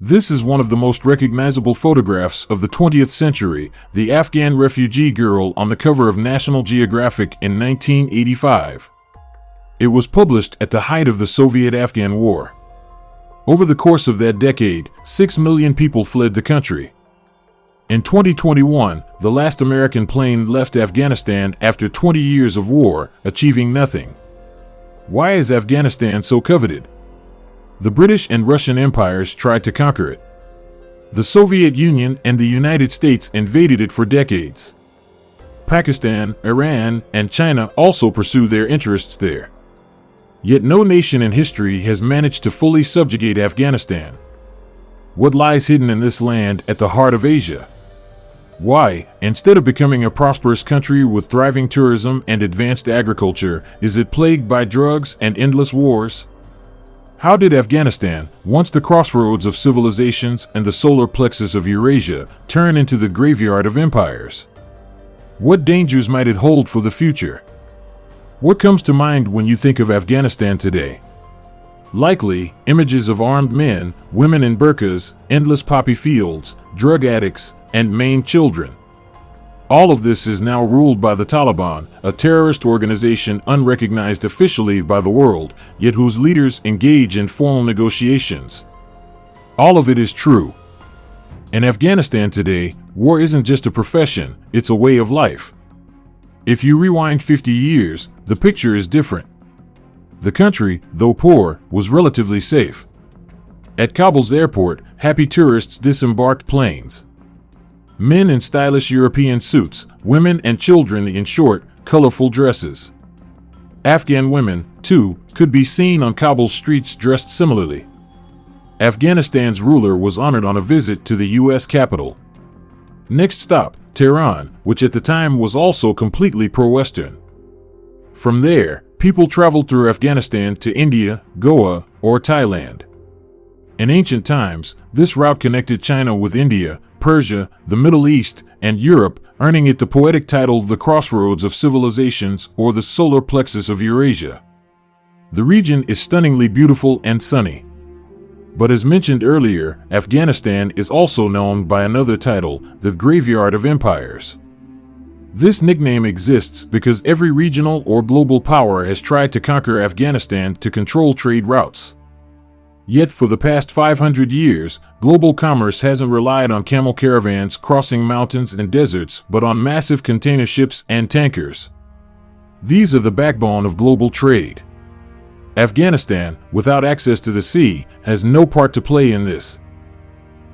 This is one of the most recognizable photographs of the 20th century, the Afghan refugee girl on the cover of National Geographic in 1985. It was published at the height of the Soviet-Afghan War. Over the course of that decade, 6 million people fled the country. In 2021, the last American plane left Afghanistan after 20 years of war, achieving nothing. Why is Afghanistan so coveted? The British and Russian empires tried to conquer it. The Soviet Union and the United States invaded it for decades. Pakistan, Iran, and China also pursue their interests there. Yet no nation in history has managed to fully subjugate Afghanistan. What lies hidden in this land at the heart of Asia? Why, instead of becoming a prosperous country with thriving tourism and advanced agriculture, is it plagued by drugs and endless wars? How did Afghanistan, once the crossroads of civilizations and the solar plexus of Eurasia, turn into the graveyard of empires? What dangers might it hold for the future? What comes to mind when you think of Afghanistan today? Likely, images of armed men, women in burqas, endless poppy fields, drug addicts, and maimed children. All of this is now ruled by the Taliban, a terrorist organization unrecognized officially by the world, yet whose leaders engage in formal negotiations. All of it is true. In Afghanistan today, war isn't just a profession, it's a way of life. If you rewind 50 years, the picture is different. The country, though poor, was relatively safe. At Kabul's airport, happy tourists disembarked planes. Men in stylish European suits, women and children in short, colorful dresses. Afghan women, too, could be seen on Kabul's streets dressed similarly. Afghanistan's ruler was honored on a visit to the U.S. capital. Next stop, Tehran, which at the time was also completely pro-Western. From there, people traveled through Afghanistan to India, Goa, or Thailand. In ancient times, this route connected China with India, Persia, the Middle East, and Europe, earning it the poetic title the Crossroads of Civilizations or the Solar Plexus of Eurasia. The region is stunningly beautiful and sunny. But as mentioned earlier, Afghanistan is also known by another title, the Graveyard of Empires. This nickname exists because every regional or global power has tried to conquer Afghanistan to control trade routes. Yet for the past 500 years, global commerce hasn't relied on camel caravans crossing mountains and deserts, but on massive container ships and tankers. These are the backbone of global trade. Afghanistan, without access to the sea, has no part to play in this.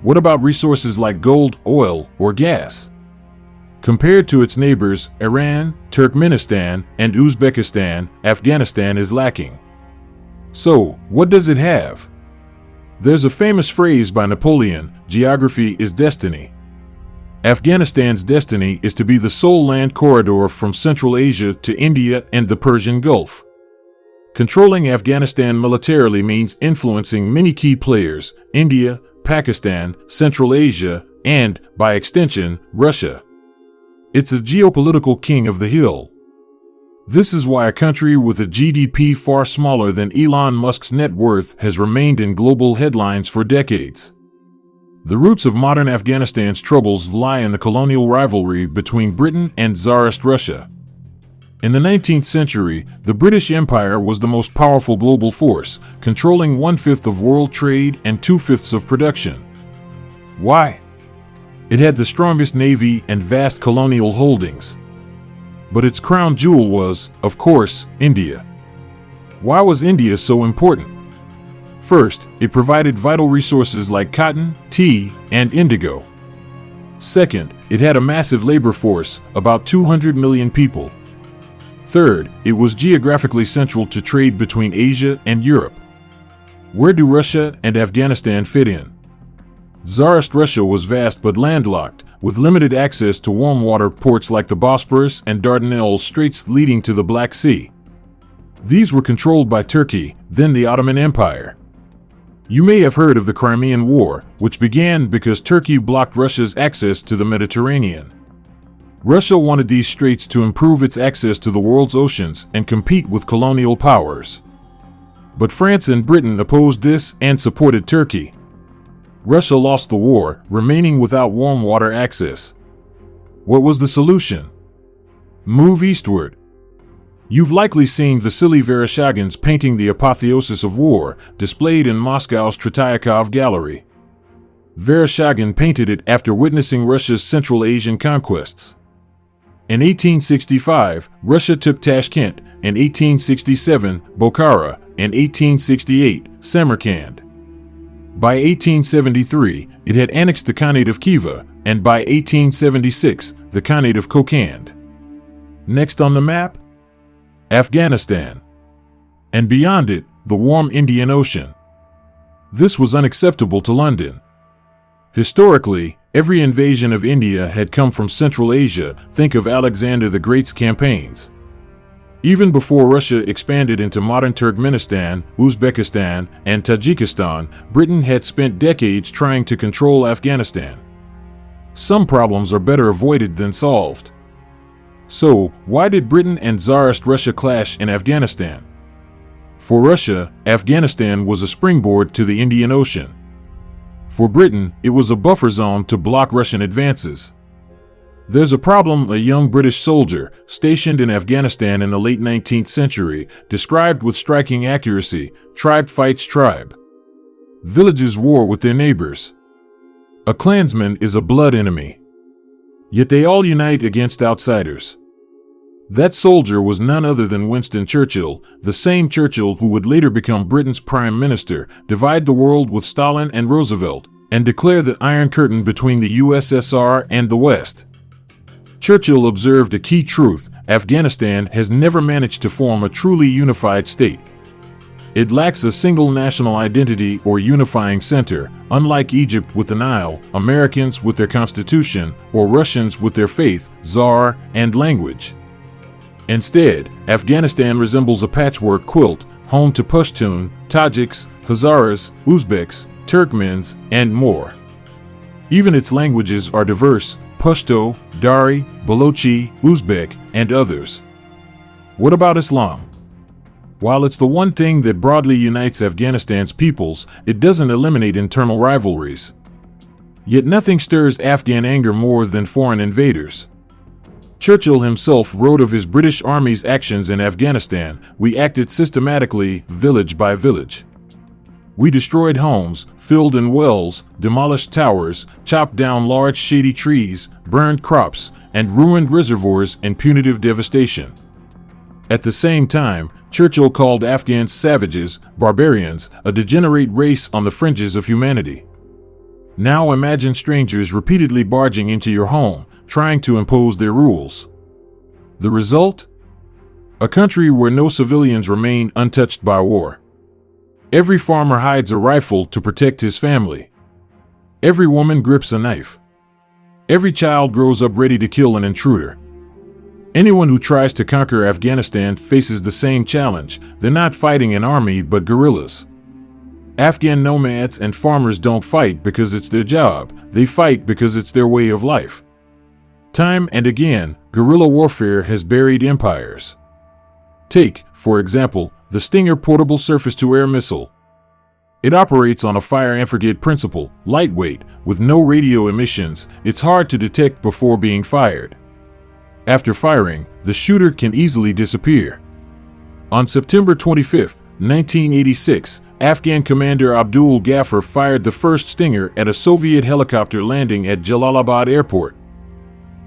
What about resources like gold, oil, or gas? Compared to its neighbors, Iran, Turkmenistan, and Uzbekistan, Afghanistan is lacking. So, what does it have? There's a famous phrase by Napoleon, "Geography is destiny." Afghanistan's destiny is to be the sole land corridor from Central Asia to India and the Persian Gulf. Controlling Afghanistan militarily means influencing many key players, India, Pakistan, Central Asia, and, by extension, Russia. It's a geopolitical king of the hill. This is why a country with a GDP far smaller than Elon Musk's net worth has remained in global headlines for decades. The roots of modern Afghanistan's troubles lie in the colonial rivalry between Britain and Tsarist Russia. In the 19th century, the British Empire was the most powerful global force, controlling 1/5 of world trade and 2/5 of production. Why? It had the strongest navy and vast colonial holdings. But its crown jewel was, of course, India. Why was India so important? First, it provided vital resources like cotton, tea, and indigo. Second, it had a massive labor force, about 200 million people. Third, it was geographically central to trade between Asia and Europe. Where do Russia and Afghanistan fit in? Tsarist Russia was vast but landlocked, with limited access to warm water ports like the Bosporus and Dardanelles Straits leading to the Black Sea. These were controlled by Turkey, then the Ottoman Empire. You may have heard of the Crimean War, which began because Turkey blocked Russia's access to the Mediterranean. Russia wanted these straits to improve its access to the world's oceans and compete with colonial powers. But France and Britain opposed this and supported Turkey. Russia lost the war, remaining without warm water access. What was the solution? Move eastward. You've likely seen Vasily Vereshchagin's painting The Apotheosis of War, displayed in Moscow's Tretiakov Gallery. Vereshchagin painted it after witnessing Russia's Central Asian conquests. In 1865, Russia took Tashkent, in 1867, Bokhara, in 1868, Samarkand. By 1873, it had annexed the Khanate of Khiva, and by 1876, the Khanate of Kokand. Next on the map? Afghanistan. And beyond it, the warm Indian Ocean. This was unacceptable to London. Historically, every invasion of India had come from Central Asia. Think of Alexander the Great's campaigns. Even before Russia expanded into modern Turkmenistan, Uzbekistan, and Tajikistan, Britain had spent decades trying to control Afghanistan. Some problems are better avoided than solved. So, why did Britain and Tsarist Russia clash in Afghanistan? For Russia, Afghanistan was a springboard to the Indian Ocean. For Britain, it was a buffer zone to block Russian advances. There's a problem. A young British soldier, stationed in Afghanistan in the late 19th century, described with striking accuracy: tribe fights tribe. Villages war with their neighbors. A clansman is a blood enemy. Yet they all unite against outsiders. That soldier was none other than Winston Churchill, the same Churchill who would later become Britain's Prime Minister, divide the world with Stalin and Roosevelt, and declare the Iron Curtain between the USSR and the West. Churchill observed a key truth: Afghanistan has never managed to form a truly unified state. It lacks a single national identity or unifying center, unlike Egypt with the Nile, Americans with their constitution, or Russians with their faith, czar, and language. Instead, Afghanistan resembles a patchwork quilt, home to Pashtun, Tajiks, Hazaras, Uzbeks, Turkmens, and more. Even its languages are diverse: Pashto, Dari, Balochi, Uzbek, and others. What about Islam? While it's the one thing that broadly unites Afghanistan's peoples, it doesn't eliminate internal rivalries. Yet nothing stirs Afghan anger more than foreign invaders. Churchill himself wrote of his British Army's actions in Afghanistan: "We acted systematically, village by village. We destroyed homes, filled in wells, demolished towers, chopped down large shady trees, burned crops, and ruined reservoirs in punitive devastation." At the same time, Churchill called Afghans savages, barbarians, a degenerate race on the fringes of humanity. Now imagine strangers repeatedly barging into your home, trying to impose their rules. The result? A country where no civilians remain untouched by war. Every farmer hides a rifle to protect his family. Every woman grips a knife. Every child grows up ready to kill an intruder. Anyone who tries to conquer Afghanistan faces the same challenge. They're not fighting an army but guerrillas. Afghan nomads and farmers don't fight because it's their job. They fight because it's their way of life. Time and again, guerrilla warfare has buried empires. Take, for example, the Stinger portable surface-to-air missile. It operates on a fire and forget principle: lightweight, with no radio emissions. It's hard to detect before being fired. After firing, the shooter can easily disappear. On September 25, 1986, Afghan commander Abdul Ghaffar fired the first Stinger at a Soviet helicopter landing at Jalalabad airport.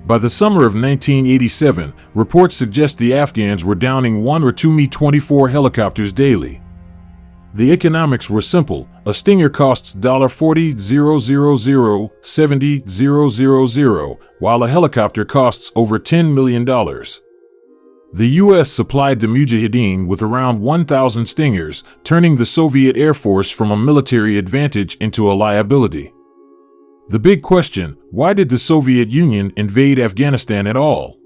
By the summer of 1987, reports suggest the Afghans were downing 1 or 2 Mi-24 helicopters daily. The economics were simple: a Stinger costs $40,000, $70,000, while a helicopter costs over $10 million. The U.S. supplied the Mujahideen with around 1,000 Stingers, turning the Soviet Air Force from a military advantage into a liability. The big question: why did the Soviet Union invade Afghanistan at all?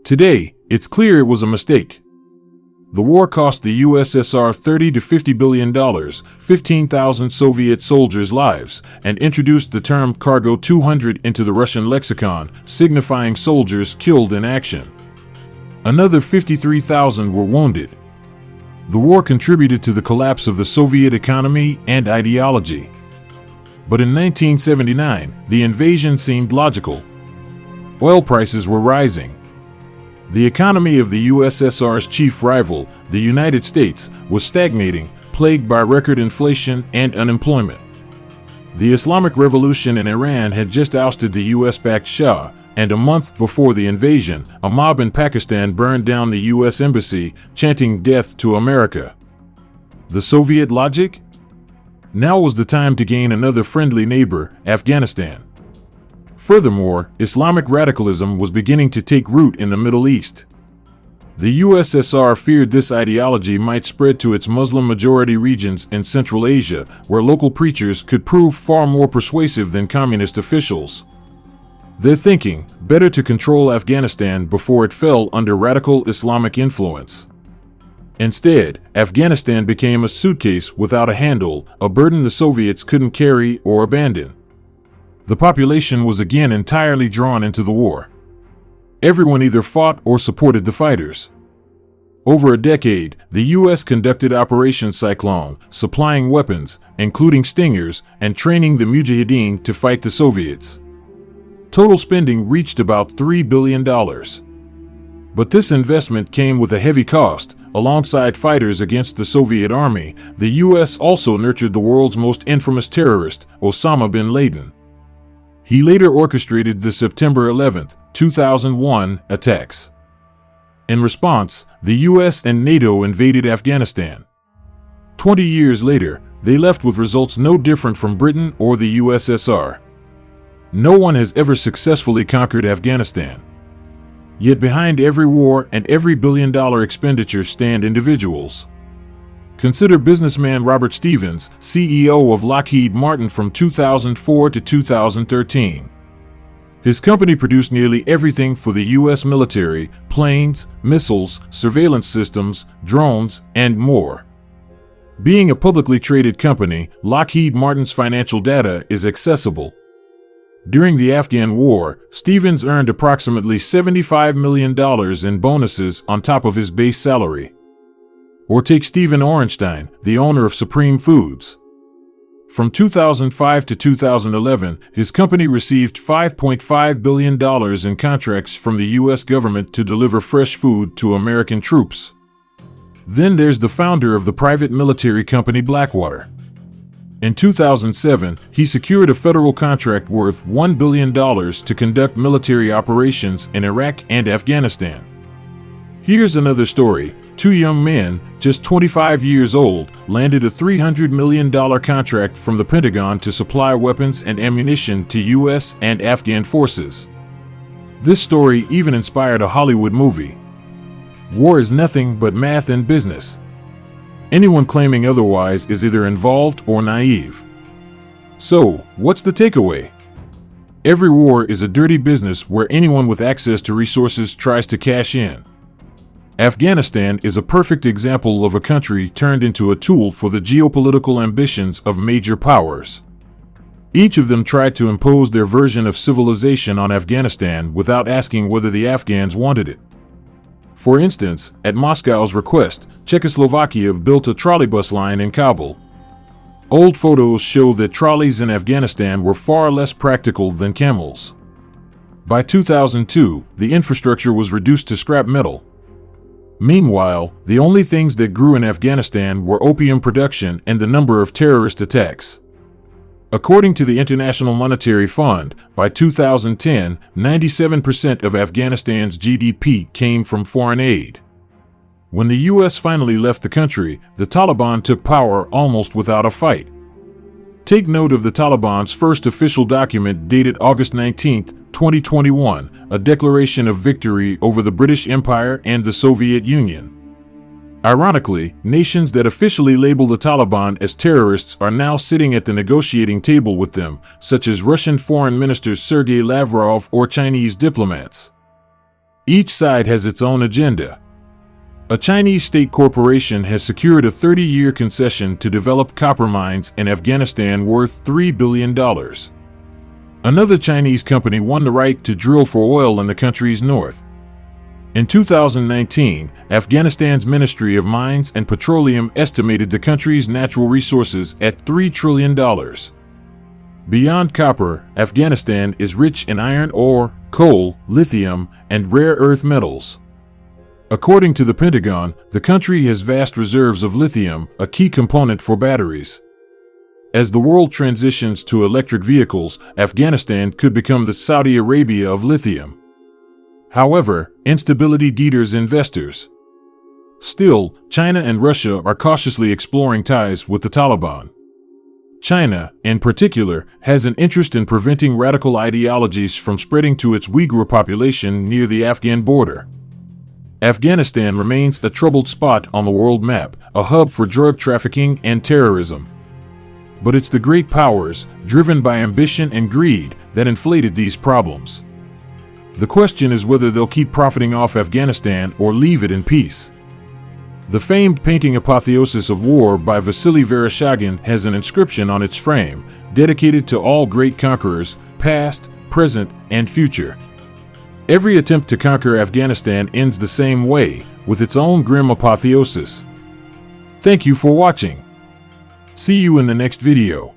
Today, it's clear it was a mistake. The war cost the USSR $30 to $50 billion, 15,000 Soviet soldiers' lives, and introduced the term Cargo 200 into the Russian lexicon, signifying soldiers killed in action. Another 53,000 were wounded. The war contributed to the collapse of the Soviet economy and ideology. But in 1979, the invasion seemed logical. Oil prices were rising. The economy of the USSR's chief rival, the United States, was stagnating, plagued by record inflation and unemployment. The Islamic Revolution in Iran had just ousted the US-backed Shah, and a month before the invasion, a mob in Pakistan burned down the US embassy, chanting "Death to America." The Soviet logic? Now was the time to gain another friendly neighbor, Afghanistan. Furthermore, Islamic radicalism was beginning to take root in the Middle East. The USSR feared this ideology might spread to its Muslim-majority regions in Central Asia, where local preachers could prove far more persuasive than communist officials. Their thinking, better to control Afghanistan before it fell under radical Islamic influence. Instead, Afghanistan became a suitcase without a handle, a burden the Soviets couldn't carry or abandon. The population was again entirely drawn into the war. Everyone either fought or supported the fighters. Over a decade, the U.S. conducted Operation Cyclone, supplying weapons, including Stingers, and training the Mujahideen to fight the Soviets. Total spending reached about $3 billion. But this investment came with a heavy cost. Alongside fighters against the Soviet army, the U.S. also nurtured the world's most infamous terrorist, Osama bin Laden. He later orchestrated the September 11, 2001, attacks. In response, the US and NATO invaded Afghanistan. 20 years later, they left with results no different from Britain or the USSR. No one has ever successfully conquered Afghanistan. Yet behind every war and every billion-dollar expenditure stand individuals. Consider businessman Robert Stevens, CEO of Lockheed Martin from 2004 to 2013. His company produced nearly everything for the U.S. military: planes, missiles, surveillance systems, drones, and more. Being a publicly traded company, Lockheed Martin's financial data is accessible. During the Afghan War, Stevens earned approximately $75 million in bonuses on top of his base salary. Or take Stephen Orenstein, the owner of Supreme Foods. From 2005 to 2011, his company received $5.5 billion in contracts from the U.S. government to deliver fresh food to American troops. Then there's the founder of the private military company Blackwater. In 2007, he secured a federal contract worth $1 billion to conduct military operations in Iraq and Afghanistan. Here's another story. Two young men, just 25 years old, landed a $300 million contract from the Pentagon to supply weapons and ammunition to U.S. and Afghan forces. This story even inspired a Hollywood movie. War is nothing but math and business. Anyone claiming otherwise is either involved or naive. So, what's the takeaway? Every war is a dirty business where anyone with access to resources tries to cash in. Afghanistan is a perfect example of a country turned into a tool for the geopolitical ambitions of major powers. Each of them tried to impose their version of civilization on Afghanistan without asking whether the Afghans wanted it. For instance, at Moscow's request, Czechoslovakia built a trolleybus line in Kabul. Old photos show that trolleys in Afghanistan were far less practical than camels. By 2002, the infrastructure was reduced to scrap metal. Meanwhile, the only things that grew in Afghanistan were opium production and the number of terrorist attacks. According to the International Monetary Fund, by 2010, 97% of Afghanistan's GDP came from foreign aid. When the U.S. finally left the country, the Taliban took power almost without a fight. Take note of the Taliban's first official document dated August 19, 2021, a declaration of victory over the British Empire and the Soviet Union. Ironically, nations that officially label the Taliban as terrorists are now sitting at the negotiating table with them, such as Russian Foreign Minister Sergei Lavrov or Chinese diplomats. Each side has its own agenda. A Chinese state corporation has secured a 30-year concession to develop copper mines in Afghanistan worth $3 billion. Another Chinese company won the right to drill for oil in the country's north. In 2019, Afghanistan's Ministry of Mines and Petroleum estimated the country's natural resources at $3 trillion. Beyond copper, Afghanistan is rich in iron ore, coal, lithium, and rare earth metals. According to the Pentagon, the country has vast reserves of lithium, a key component for batteries. As the world transitions to electric vehicles, Afghanistan could become the Saudi Arabia of lithium. However, instability deters investors. Still, China and Russia are cautiously exploring ties with the Taliban. China, in particular, has an interest in preventing radical ideologies from spreading to its Uyghur population near the Afghan border. Afghanistan remains a troubled spot on the world map, a hub for drug trafficking and terrorism. But it's the great powers, driven by ambition and greed, that inflated these problems. The question is whether they'll keep profiting off Afghanistan or leave it in peace. The famed painting Apotheosis of War by Vasily Vereshchagin has an inscription on its frame, dedicated to all great conquerors, past, present, and future. Every attempt to conquer Afghanistan ends the same way, with its own grim apotheosis. Thank you for watching. See you in the next video.